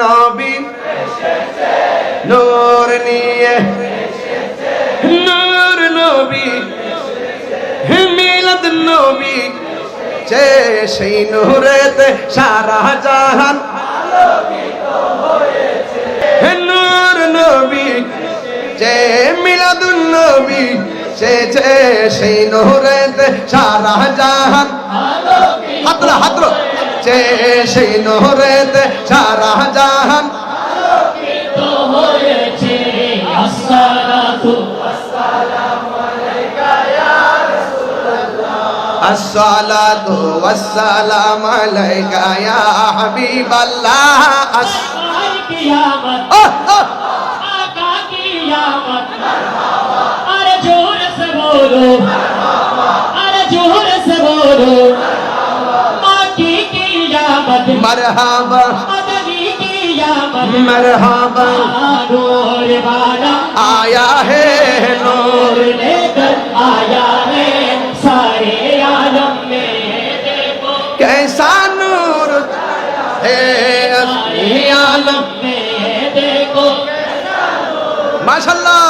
নবী নূর নিয়ে নূর নবী মিলাদ নবী যে সেই নূরেতে সারা জাহান আলোকিত হয়েছে। নূর নবী যে মিলাদুন নবী যে সেই নূরেতে সারা জাহান হাতরা হাতরা যে সেই নূরেতে সারা জাহান আলোকিত হয়েছে। আসসালাতু ওয়াসসালামু আলাইকা ইয়া রাসূলুল্লাহ আসসালাতু ওয়াসসালামু আলাইকা ইয়া হাবিবাল্লাহ আসসালাতু কিয়ামত আকা কিয়ামত মারহাবা আরে জোর সে বলো মারহাবা আরে জোর সে বলো মারহাবা আকি কিয়ামত মারহাবা मदनी कियामत मरहबा नूर वाला आया है नूर लेकर आया है सारे आलम में देखो कैसा नूर है सारे आलम में देखो माशाल्लाह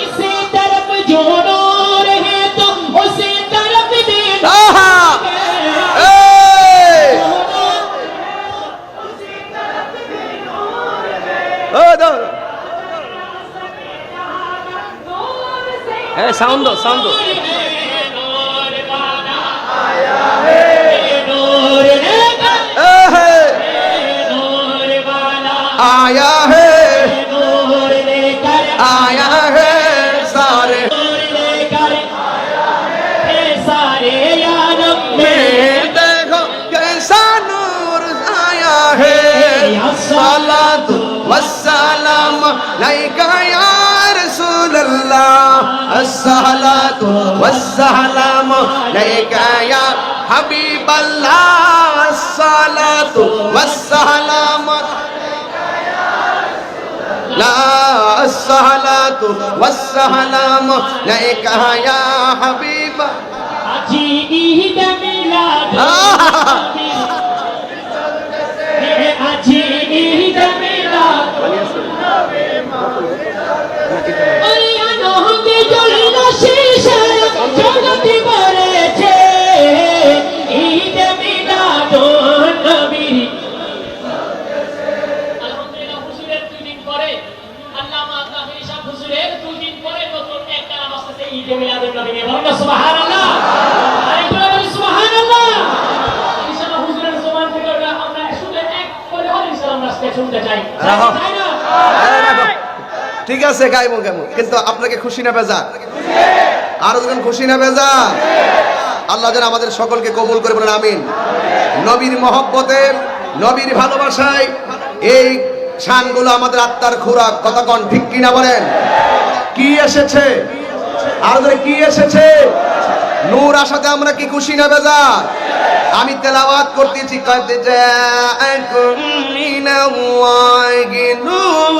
इसी तरफ जो नूर है तो उसी तरफ भी साउंड दो साउंड दो आया है नूर लेकर आया है सारे सारे आलम में देखो कैसा नूर आया है। सलातु वस्सलाम अलैका या रसूलल्लाह अस्सलातु वस्सलाम अलैका या हबीबल्लाह अस्सलातु वस्सलाम ला अस्सलातु वस्सलाम अलैका या हबीब আজি ঈদ মিলাদ আজি ঈদ মিলাদ আল্লাহ নহকে জ্বলল শেষে জগতে করেছে ঈদ মিলাদ নবী। আলহামদুলিল্লাহ হুজুরের 2 দিন পরে আল্লামা তাহির শাহ হুজুরের 2 দিন পরে নতুন একটা নাম আসছে ঈদ মিলাদ নবী। বলুন সুবহানাল্লাহ আরে বলুন সুবহানাল্লাহ। ইনশাআল্লাহ হুজুরের জবান থেকে আমরা শুনে এক করে ইনশাআল্লাহ আমরা শুনতে চাই। তাই না? ঠিক আছে গাইবো কেমন কিন্তু আপনাকে খুশি না বেজার আর যখন খুশি না বেজার আল্লাহ যেন আমাদের সকলকে কবুল করে বলেন আমিন। নবীর মহব্বতের নবীর ভালোবাসায় এই শানগুলো আমাদের আত্মার খোরাক কথা কোন ঠিক কিনা বলেন। কি এসেছে আর কি এসেছে নূর আসাতে আমরা কি খুশি না বেজার। আমি তেলাওয়াত করতেছি কদ জাআকুম মিনাল্লাহি নূর